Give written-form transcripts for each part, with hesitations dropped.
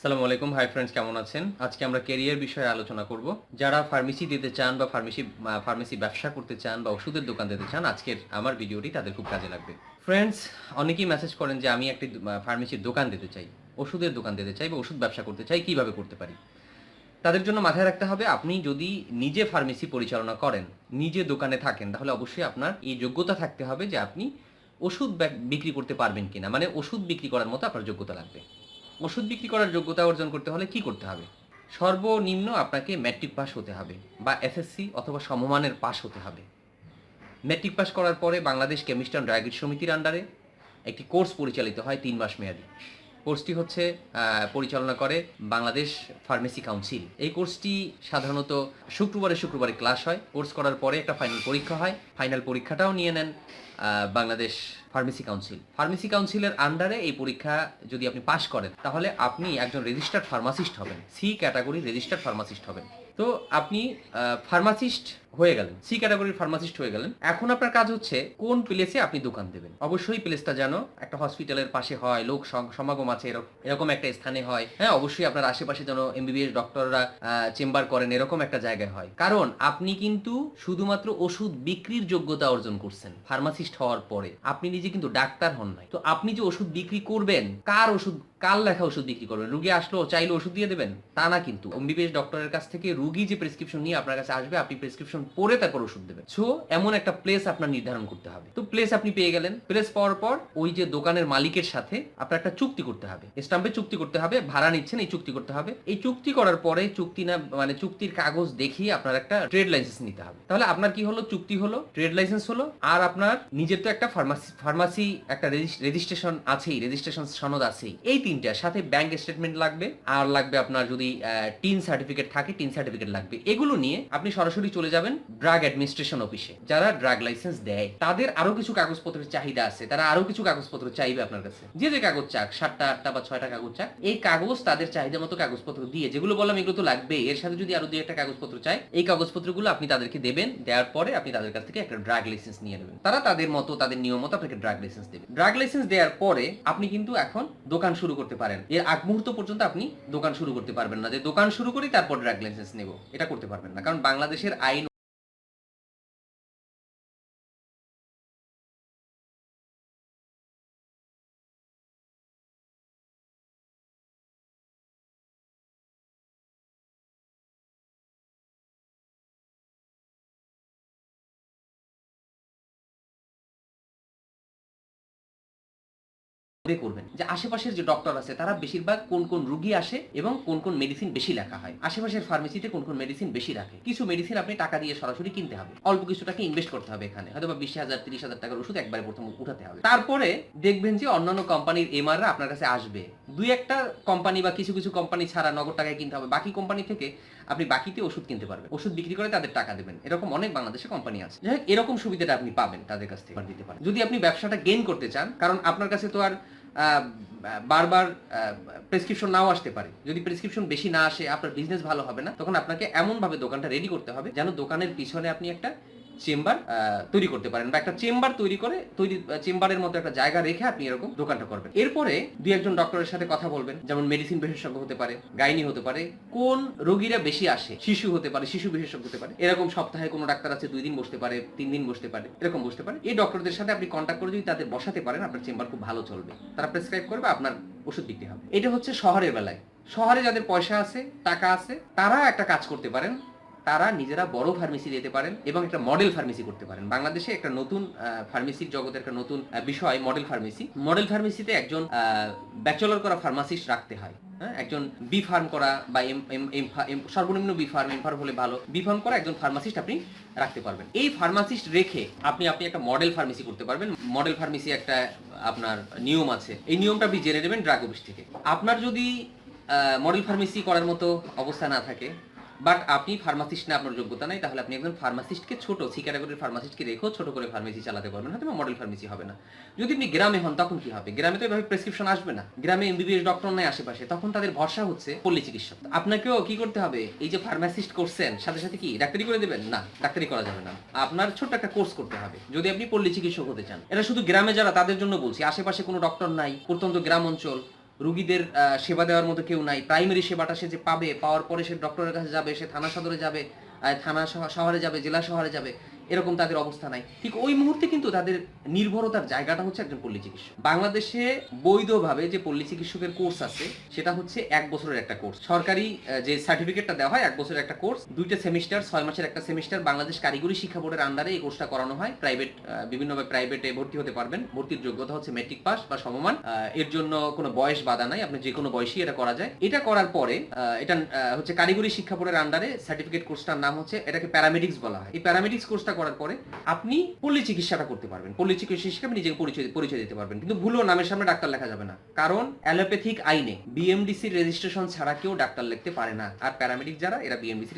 আসসালামু আলাইকুম। Hi friends, কেমন আছেন? আজকে আমরা ক্যারিয়ার বিষয়ে আলোচনা করব। যারা ফার্মেসি দিতে চান বা ফার্মেসি ব্যবসা করতে চান বা ওষুধের দোকান দিতে চান, আজকের আমার ভিডিওটি তাদের খুব কাজে লাগবে। ফ্রেন্ডস, অনেকেই মেসেজ করেন যে আমি একটি ফার্মেসির দোকান দিতে চাই, ওষুধের দোকান দিতে চাই বা ওষুধ ব্যবসা করতে চাই, কিভাবে করতে পারি? তাদের জন্য মাথায় রাখতে হবে, আপনি যদি নিজে ফার্মেসি পরিচালনা করেন, নিজে দোকানে থাকেন, তাহলে অবশ্যই আপনার এই যোগ্যতা থাকতে হবে যে আপনি ওষুধ বিক্রি করতে পারবেন কিনা, মানে ওষুধ বিক্রি করার মতো আপনার যোগ্যতা লাগবে। ওষুধ বিক্রি করার যোগ্যতা অর্জন করতে হলে কি করতে হবে? সর্বনিম্ন আপনাকে ম্যাট্রিক পাস হতে হবে বা এসএসসি অথবা সমমানের পাস হতে হবে। ম্যাট্রিক পাস করার পরে বাংলাদেশ কেমিস্ট অ্যান্ড ড্রাগ সমিতির আন্ডারে একটি কোর্স পরিচালিত হয় 3 মাস মেয়াদী। কোর্সটি হচ্ছে পরিচালনা করে বাংলাদেশ ফার্মেসি কাউন্সিল। এই কোর্সটি সাধারণত শুক্রবারে ক্লাস হয়। কোর্স করার পরে একটা ফাইনাল পরীক্ষা হয়। ফাইনাল পরীক্ষাটাও নিয়ে নেন বাংলাদেশ ফার্মেসি কাউন্সিল। ফার্মেসি কাউন্সিলের আন্ডারে এই পরীক্ষা যদি আপনি পাশ করেন, তাহলে আপনি একজন রেজিস্টার্ড ফার্মাসিস্ট হবেন, সি ক্যাটাগরি রেজিস্টার্ড ফার্মাসিস্ট হবেন। তো আপনি ফার্মাসিস্ট হয়ে গেলেন, সি ক্যাটাগরির ফার্মাসিস্ট হয়ে গেলেন। এখন আপনার কাজ হচ্ছে কোন প্লেসে আপনি দোকান দেবেন। অবশ্যই প্লেসটা যেন একটা হসপিটালের পাশে হয়, লোক সমাগম আছে এরকম একটা স্থানে হয়। হ্যাঁ, অবশ্যই আপনার আশেপাশে যেন এমবিবিএস ডক্টররা চেম্বার করেন, এরকম একটা জায়গায় হয়। কারণ আপনি কিন্তু শুধুমাত্র ওষুধ বিক্রির যোগ্যতা অর্জন করছেন ফার্মাসিস্ট হওয়ার পরে, আপনি নিজে কিন্তু ডাক্তার হন নাই। তো আপনি যে ওষুধ বিক্রি করবেন, কার লেখা ওষুধ বিক্রি করবেন? রুগী আসলো চাইলে ওষুধ দিয়ে দেবেন তা না, কিন্তু এমবিবিএস ডক্টরের কাছ থেকে রুগী যে প্রেসক্রিপশন নিয়ে আপনার কাছে আসবে, আপনি প্রেসক্রিপশন পড়ে তারপর ওষুধ দেবেন। সো এমন একটা প্লেস আপনার নির্ধারণ করতে হবে। তো প্লেস আপনি পেয়ে গেলেন। প্লেস পাওয়ার পর ওই যে দোকানের মালিকের সাথে আপনার একটা চুক্তি করতে হবে, স্টাম্পে চুক্তি করতে হবে, ভাড়া নিচ্ছেন এই চুক্তি করতে হবে। এই চুক্তি করার পরে চুক্তির কাগজ দেখিয়ে আপনার একটা ট্রেড লাইসেন্স নিতে হবে। তাহলে আপনার কি হলো? চুক্তি হলো, ট্রেড লাইসেন্স হলো, আর আপনার নিজের তো একটা ফার্মাসি একটা রেজিস্ট্রেশন আছেই, রেজিস্ট্রেশন সনদ আছেই। এই তিনটার সাথে ব্যাংক স্টেটমেন্ট লাগবে, আর লাগবে আপনার যদি টিন সার্টিফিকেট থাকে, টিন সার্টিফিকেট লাগবে। এগুলো নিয়ে আপনি সরাসরি চলে যাবেন ড্রাগ অ্যাডমিনিস্ট্রেশন অফিসে। যারা ড্রাগ লাইসেন্স দেয় তাদের আরো কিছু কাগজপত্রের চাহিদা আছে, তারা আরো কিছু কাগজপত্র চাইবে আপনার কাছে। যে কাগজ চাক, 7টা 8টা বা 6টা কাগজ চাক, এই কাগজ তাদের চাহিদা মতো কাগজপত্র দিয়ে, যেগুলো বললাম এগুলো তো লাগবে, এর সাথে যদি আরো 2-1টা কাগজপত্র চাই, এই কাগজপত্রগুলো আপনি তাদেরকে দেবেন। দেওয়ার পরে আপনি তাদের কাছ থেকে একটা ড্রাগ লাইসেন্স নিয়ে নেবেন। তারা তাদের মতো, তাদের নিয়ম মতো আপনাকে ড্রাগ লাইসেন্স দেবে। ড্রাগ লাইসেন্স দেওয়ার পরে আপনি কিন্তু এখন দোকান শুরু করতে পারেন। এর আগ মুহূর্ত পর্যন্ত আপনি দোকান শুরু করতে পারবেন না, যে দোকান শুরু করি তারপর ড্রাগ লাইসেন্স নেব, এটা করতে পারবেন না। কারণ বাংলাদেশের আইন করবেন যে আশেপাশের যে ডক্টর আছে তারা বেশিরভাগ কোন কোন রুগী আসে এবং কোন কোন মেডিসিন বেশি লেখা হয়, আশেপাশের ফার্মেসিতে কোন কোন মেডিসিন বেশি রাখে। কিছু মেডিসিন আপনি টাকা দিয়ে সরাসরি কিনতে হবে, অল্প কিছু টাকা ইনভেস্ট করতে হবে। এখানে হয়তো বা 20,000-30,000 টাকার ওষুধ একবারে প্রথম উঠাতে হবে। তারপরে দেখবেন যে অন্যান্য কোম্পানির এমআররা আপনার কাছে আসবে। দুই একটা কোম্পানি বা কিছু কিছু কোম্পানি ছাড়া নগদ টাকায় কিনতে হবে, বাকি কোম্পানি থেকে আপনি বাকিতে ওষুধ কিনতে পারবেন, ওষুধ বিক্রি করে তাদের টাকা দেবেন। এরকম অনেক বাংলাদেশে কোম্পানি আছে। যাই হোক, এরকম সুবিধাটা আপনি পাবেন তাদের কাছ থেকে দিতে পারেন যদি আপনি ব্যবসাটা গেইন করতে চান। কারণ আপনার কাছে তো আর বারবার প্রেসক্রিপশন নাও আসতে পারে। যদি প্রেসক্রিপশন বেশি না আসে, আপনার বিজনেস ভালো হবে না। তখন আপনাকে এমন ভাবে দোকানটা রেডি করতে হবে যেন দোকানের পিছনে আপনি একটা চেম্বার তৈরি করতে পারেন, বা একটা চেম্বার চেম্বারের মতো একটা জায়গা রেখে আপনি এরকম দোকানটা করবেন। এরপরে 2-1জন ডক্টরের সাথে কথা বলবেন, যেমন মেডিসিন বিশেষজ্ঞ হতে পারে, গাইনি হতে পারে, কোন রোগীরা বেশি আসে, শিশু হতে পারে, শিশু বিশেষজ্ঞ হতে পারে। এরকম সপ্তাহে কোনো ডাক্তার আছে 2 দিন বসতে পারে, 3 দিন বসতে পারে, এরকম বসতে পারে। এই ডক্টরদের সাথে আপনি কন্ট্যাক্ট করে যদি তাদের বসাতে পারেন, আপনার চেম্বার খুব ভালো চলবে, তারা প্রেসক্রাইব করবে, আপনার ওষুধ বিক্রি হবে। এটা হচ্ছে শহরের বেলায়। শহরে যাদের পয়সা আছে, টাকা আছে, তারা একটা কাজ করতে পারেন, তারা নিজেরা বড় ফার্মেসি দিতে পারেন এবং একটা মডেল ফার্মেসি করতে পারেন। বাংলাদেশে একটা নতুন ফার্মেসির জগতে একটা নতুন বিষয় মডেল ফার্মেসি। মডেল ফার্মেসিতে একজন ব্যাচেলর করা ফার্মাসিস্ট রাখতে হয়। হ্যাঁ, একজন বি ফার্ম করা বা সর্বনিম্ন বি ফার্ম, এম ফার্ম হলে ভালো, বি ফার্ম করা একজন ফার্মাসিস্ট আপনি রাখতে পারবেন। এই ফার্মাসিস্ট রেখে আপনি একটা মডেল ফার্মেসি করতে পারবেন। মডেল ফার্মেসি একটা আপনার নিয়ম আছে, এই নিয়মটা আপনি জেনে নেবেন ড্রাগ অফিস থেকে। আপনার যদি মডেল ফার্মেসি করার মতো অবস্থা না থাকে, বাট আপনি ফার্মাসিস্ট না, আপনার যোগ্যতা নাই, তাহলে আপনি একজন ফার্মাসিস্টকে, ছোট সি ক্যাটাগরির ফার্মাসিস্টকে রেখেও ছোট করে ফার্মেসি চালাতে পারবেন, হয়তো মডেল ফার্মেসি হবে না। যদি আপনি গ্রামে হন, তখন কি হবে? গ্রামে তো এভাবে প্রেসক্রিপশন আসবে না, গ্রামে এমবিবিএস ডক্টর নাই আশেপাশে, তখন তাদের ভরসা হচ্ছে পল্লী চিকিৎসক। আপনাকেও কি করতে হবে? এই যে ফার্মাসিস্ট করছেন, সাথে সাথে কি ডাক্তারি করে দেবেন? না, ডাক্তারি করা যাবে না। আপনার ছোট্ট একটা কোর্স করতে হবে যদি আপনি পল্লী চিকিৎসক হতে চান। এটা শুধু গ্রামে যারা, তাদের জন্য বলছি। আশেপাশে কোনো ডক্টর নাই, প্রত্যন্ত গ্রাম অঞ্চল, রুগীদের সেবা দেওয়ার মতো কেউ নাই, প্রাইমারি সেবাটা সে যে পাবে, পাওয়ার পরে সে ডক্টরের কাছে যাবে, সে থানা সদরে যাবে, থানা শহরে যাবে, জেলা শহরে যাবে, এরকম তাদের অবস্থা নাই। ঠিক ওই মুহূর্তে কিন্তু তাদের নির্ভরতার জায়গাটা হচ্ছে একজন পল্লী চিকিৎসক। বাংলাদেশে বৈধভাবে যে পল্লী চিকিৎসকের কোর্স আছে সেটা হচ্ছে 1 বছরের একটা কোর্স। সরকারি যে সার্টিফিকেটটা দেওয়া হয় 1 বছরের একটা কোর্স, 2টা সেমিস্টার, 6 মাসের একটা সেমিস্টার। বাংলাদেশ কারিগরি শিক্ষা বোর্ডের আন্ডারে এই কোর্সটা করানো হয়। বিভিন্নভাবে প্রাইভেটে ভর্তি হতে পারবেন। ভর্তির যোগ্যতা হচ্ছে মেট্রিক পাস বা সমমান। এর জন্য কোনো বয়স বাধা নাই, আপনি যে কোনো বয়সেই এটা করা যায়। এটা করার পরে এটা হচ্ছে কারিগরি শিক্ষা বোর্ডের আন্ডারে সার্টিফিকেট কোর্সটার নাম হচ্ছে, এটাকে প্যারামেডিক্স বলা হয়। এই প্যারামেডিক্স কোর্সটা করার পরে আপনি পল্লী চিকিৎসাটা করতে পারবেন। পল্লী চিকিৎসা হিসেবে নিজেকে পরিচয় দিতে পারবেন। কিন্তু ভুলও নামের সামনে ডাক্তার লেখা যাবে না, কারণ অ্যালোপ্যাথিক আইনে বিএমডিসি রেজিস্ট্রেশন ছাড়া কেউ ডাক্তার লিখতে পারে না। আর প্যারামেডিক যারা, এরা বিএমডিসি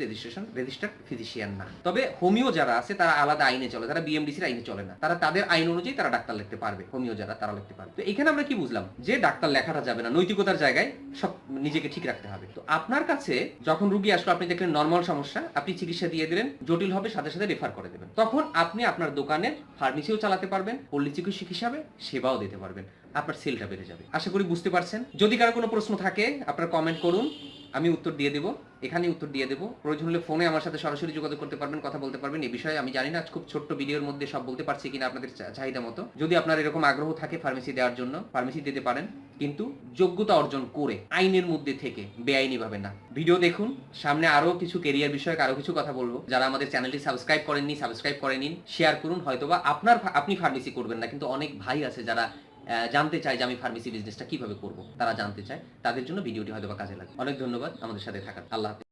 রেজিস্টার্ড ফিজিশিয়ান না। তবে হোমিও যারা আছে তারা আলাদা আইনে চলে, তারা বিএমডিসির আইনে চলে না। তারা তাদের আইন অনুযায়ী তারা ডাক্তার লিখতে পারবে। হোমিও যারা, তারা লিখতে পারবে। তো এখানে আমরা কি বুঝলাম, যে ডাক্তার লেখাটা যাবে না, নৈতিকতার জায়গায় সব নিজেকে ঠিক রাখতে হবে। তো আপনার কাছে যখন রুগী আসলো, আপনি দেখলেন নরমাল সমস্যা, আপনি চিকিৎসা দিয়ে দিলেন, জটিল হবে সাথে সাথে রেফার করে দেবেন। তখন আপনি আপনার দোকানের ফার্মেসিও চালাতে পারবেন, পল্লী চিকিৎসক হিসাবে সেবাও দিতে পারবেন। আপনার সেলটা বেড়ে যাবে। আশা করি বুঝতে পারছেন। যদি কারো কোনো প্রশ্ন থাকে আপনার কমেন্ট করুন, আমি উত্তর দিয়ে দেবো, এখানেই উত্তর দিয়ে দেবো। প্রয়োজন হলে ফোনে আমার সাথে সরাসরি যোগাযোগ করতে পারবেন, কথা বলতে পারবেন। এই বিষয়ে আমি জানি না খুব ছোট্ট ভিডিওর মধ্যে সব বলতে পারছি কিনা আপনাদের চাহিদা মতো। যদি আপনার এরকম আগ্রহ থাকে ফার্মেসি দেওয়ার জন্য, ফার্মেসি দিতে পারেন, কিন্তু যোগ্যতা অর্জন করে, আইনের মধ্যে থেকে, বেআইনি ভাবে না। ভিডিও দেখুন, সামনে আরো কিছু কেরিয়ার বিষয়ক আরো কিছু কথা বলবো। যারা আমাদের চ্যানেলটি সাবস্ক্রাইব করেননি, সাবস্ক্রাইব করে নিন, শেয়ার করুন। হয়তোবা আপনি ফার্মেসি করবেন না, কিন্তু অনেক ভাই আছে যারা জানতে চায় যে আমি ফার্মেসি বিজনেসটা কিভাবে করব, তারা জানতে চায়। তাদের জন্য ভিডিওটি হয়তোবা কাজে লাগে। অনেক ধন্যবাদ আমাদের সাথে থাকার। আল্লাহ হাফেজ।